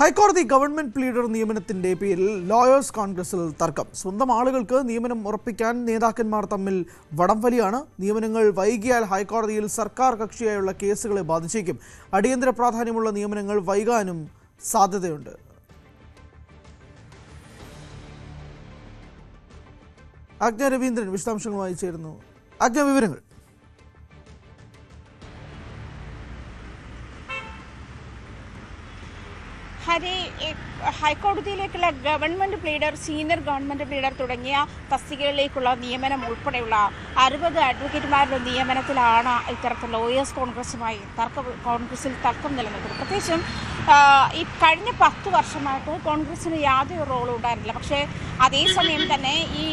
ഹൈക്കോടതി government pleader നിയമനത്തിന്റെ പേരിൽ lawyers കോൺഗ്രസിൽ തർക്കം. സ്വന്തം ആളുകൾക്ക് നിയമനം ഉറപ്പിക്കാൻ നേതാക്കന്മാർ തമ്മിൽ വടംവലിയാണ്. നിയമനങ്ങൾ വൈകിയാൽ ഹൈക്കോടതിയിൽ സർക്കാർ കക്ഷിയായുള്ള കേസുകളെ ബാധിച്ചേക്കും. അടിയന്തര പ്രാധാന്യമുള്ള നിയമനങ്ങൾ വൈകാനും സാധ്യതയുണ്ട്. ആജ്ഞ രവീന്ദ്രൻ വിശദാംശങ്ങളുമായി ചേരുന്നു. ആജ്ഞ, വിവരങ്ങൾ. ഹരി, ഹൈക്കോടതിയിലേക്കുള്ള government pleader, senior government pleader തുടങ്ങിയ തസ്തികകളിലേക്കുള്ള നിയമനം ഉൾപ്പെടെയുള്ള 60 അഡ്വക്കേറ്റുമാരുടെ നിയമനത്തിലാണ് ഇത്തരത്തിൽ ലോയേഴ്സ് കോൺഗ്രസിൽ തർക്കം നിലനിൽക്കുന്നത്. പ്രത്യേകിച്ചും ഈ കഴിഞ്ഞ 10 വർഷമായിട്ട് കോൺഗ്രസിന് യാതൊരു റോളും ഉണ്ടായിരുന്നില്ല. പക്ഷേ അതേസമയം തന്നെ ഈ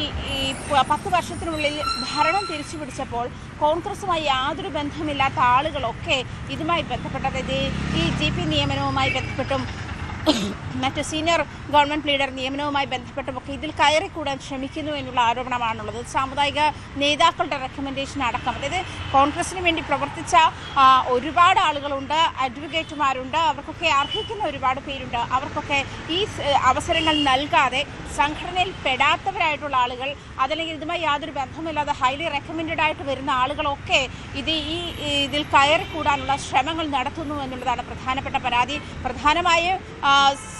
10 വർഷത്തിനുള്ളിൽ ഭരണം തിരിച്ചു പിടിച്ചപ്പോൾ കോൺഗ്രസുമായി യാതൊരു ബന്ധമില്ലാത്ത ആളുകളൊക്കെ ഇതുമായി ബന്ധപ്പെട്ട, അതായത് ഈ GP നിയമനവുമായി ബന്ധപ്പെട്ടും മറ്റ് സീനിയർ ഗവൺമെന്റ് പ്ലീഡർ നിയമനവുമായി ബന്ധപ്പെട്ടുമൊക്കെ ഇതിൽ കയറിക്കൂടാൻ ശ്രമിക്കുന്നു എന്നുള്ള ആരോപണമാണുള്ളത്. സാമുദായിക നേതാക്കളുടെ റെക്കമെൻഡേഷൻ അടക്കം, അതായത് കോൺഗ്രസിന് വേണ്ടി പ്രവർത്തിച്ച ഒരുപാട് ആളുകളുണ്ട്, അഡ്വക്കേറ്റുമാരുണ്ട്, അവർക്കൊക്കെ അർഹിക്കുന്ന ഒരുപാട് പേരുണ്ട്. അവർക്കൊക്കെ ഈ അവസരങ്ങൾ നൽകാതെ സംഘടനയിൽ പെടാത്തവരായിട്ടുള്ള ആളുകൾ, അതല്ലെങ്കിൽ ഇതുമായി യാതൊരു ബന്ധമില്ലാതെ ഹൈലി റെക്കമെൻഡഡ് ആയിട്ട് വരുന്ന ആളുകളൊക്കെ ഇതിൽ കയറിക്കൂടാനുള്ള ശ്രമങ്ങൾ നടത്തുന്നു എന്നുള്ളതാണ് പ്രധാനപ്പെട്ട പരാതി. പ്രധാനമായും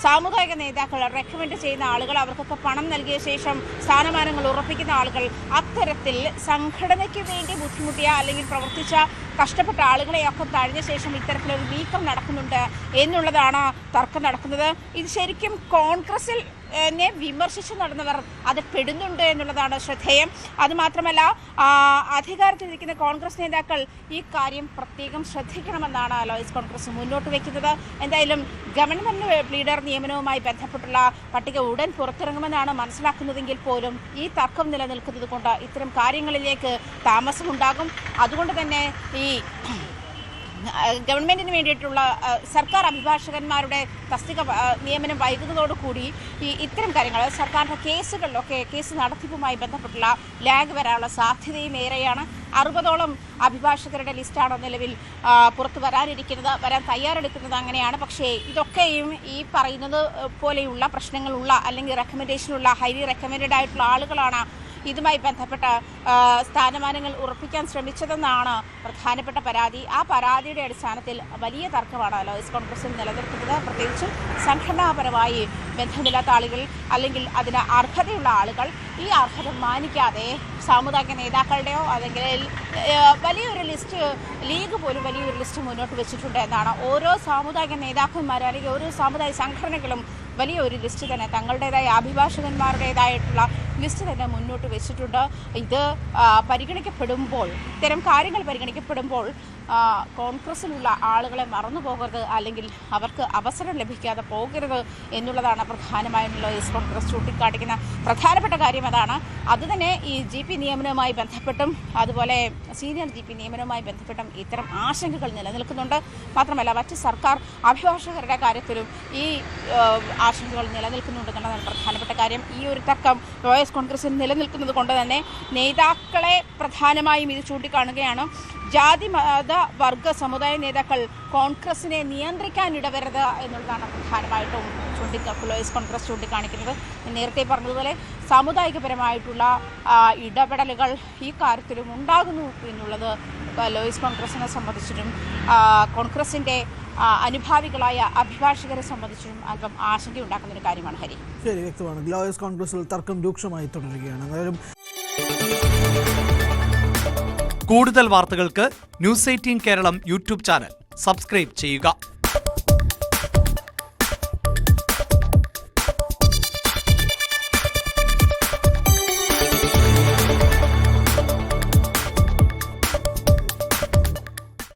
സാമുദായിക നേതാക്കൾ റെക്കമെൻഡ് ചെയ്യുന്ന ആളുകൾ, അവർക്കൊക്കെ പണം നൽകിയ ശേഷം സ്ഥാനമാനങ്ങൾ ഉറപ്പിക്കുന്ന ആളുകൾ, അത്തരത്തിൽ സംഘടനയ്ക്ക് വേണ്ടി ബുദ്ധിമുട്ടിയ അല്ലെങ്കിൽ പ്രവർത്തിച്ച കഷ്ടപ്പെട്ട ആളുകളെയൊക്കെ തഴഞ്ഞ ശേഷം ഇത്തരത്തിലൊരു നീക്കം നടക്കുന്നുണ്ട് എന്നുള്ളതാണ് തർക്കം നടക്കുന്നത്. ഇത് ശരിക്കും കോൺഗ്രസിൽ വിമർശിച്ച് നടന്നവർ അത് പെടുന്നുണ്ട് എന്നുള്ളതാണ് ശ്രദ്ധേയം. അതുമാത്രമല്ല, അധികാരത്തിലിരിക്കുന്ന കോൺഗ്രസ് നേതാക്കൾ ഈ കാര്യം പ്രത്യേകം ശ്രദ്ധിക്കണമെന്നാണ് ലോയേഴ്സ് കോൺഗ്രസ് മുന്നോട്ട് വയ്ക്കുന്നത്. എന്തായാലും ഗവൺമെന്റ് പ്ലീഡർ നിയമനവുമായി ബന്ധപ്പെട്ടുള്ള പട്ടിക ഉടൻ പുറത്തിറങ്ങുമെന്നാണ് മനസ്സിലാക്കുന്നതെങ്കിൽ പോലും ഈ തർക്കം നിലനിൽക്കുന്നത് കൊണ്ട് ഇത്തരം കാര്യങ്ങളിലേക്ക് താമസമുണ്ടാകും. അതുകൊണ്ട് തന്നെ ഈ ഗവൺമെന്റിന് വേണ്ടിയിട്ടുള്ള സർക്കാർ അഭിഭാഷകന്മാരുടെ തസ്തിക നിയമനം വൈകുന്നതോടുകൂടി ഇത്തരം കാര്യങ്ങൾ, സർക്കാരിൻ്റെ കേസുകളിലൊക്കെ കേസ് നടത്തിപ്പുമായി ബന്ധപ്പെട്ടുള്ള ലാഗ് വരാനുള്ള സാധ്യതയും ഏറെയാണ്. 60ഓളം അഭിഭാഷകരുടെ ലിസ്റ്റാണ് നിലവിൽ പുറത്തു വരാൻ തയ്യാറെടുക്കുന്നത്. അങ്ങനെയാണ്. പക്ഷേ ഇതൊക്കെയും ഈ പറയുന്നത് പോലെയുള്ള പ്രശ്നങ്ങളുള്ള അല്ലെങ്കിൽ റെക്കമെൻഡേഷനുള്ള ഹൈലി റെക്കമെൻഡഡ് ആയിട്ടുള്ള ആളുകളാണ് ഇതുമായി ബന്ധപ്പെട്ട സ്ഥാനമാനങ്ങൾ ഉറപ്പിക്കാൻ ശ്രമിച്ചതെന്നാണ് പ്രധാനപ്പെട്ട പരാതി. ആ പരാതിയുടെ അടിസ്ഥാനത്തിൽ വലിയ തർക്കമാണ് ലോയേഴ്സ് കോൺഗ്രസിൽ നിലനിൽക്കുന്നത്. പ്രത്യേകിച്ചും സംഘടനാപരമായി ബന്ധമില്ലാത്ത ആളുകൾ അല്ലെങ്കിൽ അതിന് അർഹതയുള്ള ആളുകൾ ഈ അർഹത മാനിക്കാതെ സാമുദായിക നേതാക്കളുടെയോ അല്ലെങ്കിൽ വലിയൊരു ലിസ്റ്റ്, ലീഗ് പോലും വലിയൊരു ലിസ്റ്റ് മുന്നോട്ട് വെച്ചിട്ടുണ്ട് എന്നാണ്. ഓരോ സാമുദായിക നേതാക്കന്മാരും അല്ലെങ്കിൽ ഓരോ സാമുദായിക സംഘടനകളും വലിയൊരു ലിസ്റ്റ് തന്നെ, തങ്ങളുടേതായ അഭിഭാഷകന്മാരുടേതായിട്ടുള്ള ലിസ്റ്റ് തന്നെ മുന്നോട്ട് വെച്ചിട്ടുണ്ട്. ഇത് പരിഗണിക്കപ്പെടുമ്പോൾ, ഇത്തരം കാര്യങ്ങൾ പരിഗണിക്കപ്പെടുമ്പോൾ കോൺഗ്രസിലുള്ള ആളുകളെ മറന്നു പോകരുത്, അല്ലെങ്കിൽ അവർക്ക് അവസരം ലഭിക്കാതെ പോകരുത് എന്നുള്ളതാണ് പ്രധാനമായും ലോയേഴ്സ് കോൺഗ്രസ് ചൂണ്ടിക്കാണിക്കുന്ന പ്രധാനപ്പെട്ട കാര്യം. അതാണ്. അതുതന്നെ ഈ GP നിയമനവുമായി ബന്ധപ്പെട്ടും അതുപോലെ സീനിയർ GP നിയമനവുമായി ബന്ധപ്പെട്ടും ഇത്തരം ആശങ്കകൾ നിലനിൽക്കുന്നുണ്ട്. മാത്രമല്ല, മറ്റ് സർക്കാർ അഭിഭാഷകരുടെ കാര്യത്തിലും ഈ ആശങ്കകൾ നിലനിൽക്കുന്നുണ്ടെന്നുള്ളതാണ് പ്രധാനപ്പെട്ട കാര്യം. ഈ ഒരു തർക്കം ലോയേഴ്സ് കോൺഗ്രസിൽ നിലനിൽക്കുന്നത് കൊണ്ട് തന്നെ നേതാക്കളെ പ്രധാനമായും ഇത് ചൂണ്ടിക്കാണുകയാണ്. ജാതി, മത, വർഗ, സമുദായ നേതാക്കൾ കോൺഗ്രസിനെ നിയന്ത്രിക്കാൻ ഇടവരുത് എന്നുള്ളതാണ് പ്രധാനമായിട്ടും ലോയേഴ്സ് കോൺഗ്രസ് ചൂണ്ടിക്കാണിക്കുന്നത്. നേരത്തെ പറഞ്ഞതുപോലെ സാമുദായികപരമായിട്ടുള്ള ഇടപെടലുകൾ ഈ കാര്യത്തിലും ഉണ്ടാകുന്നു എന്നുള്ളത് ലോയേഴ്സ് കോൺഗ്രസിനെ സംബന്ധിച്ചിട്ടും കോൺഗ്രസിൻ്റെ അനുഭാവികളായ അഭിഭാഷകരെ സംബന്ധിച്ചും അല്പം ആശങ്കയുണ്ടാക്കുന്ന ഒരു കാര്യമാണ്. ഹരി, ശരി, വ്യക്തമാണ്. ലോയേഴ്സ് കോൺഗ്രസിൽ തർക്കം രൂക്ഷമായി തുടരുകയാണ്. കൂടുതൽ വാർത്തകൾക്ക് News 18 Keralam YouTube channel subscribe ചെയ്യുക.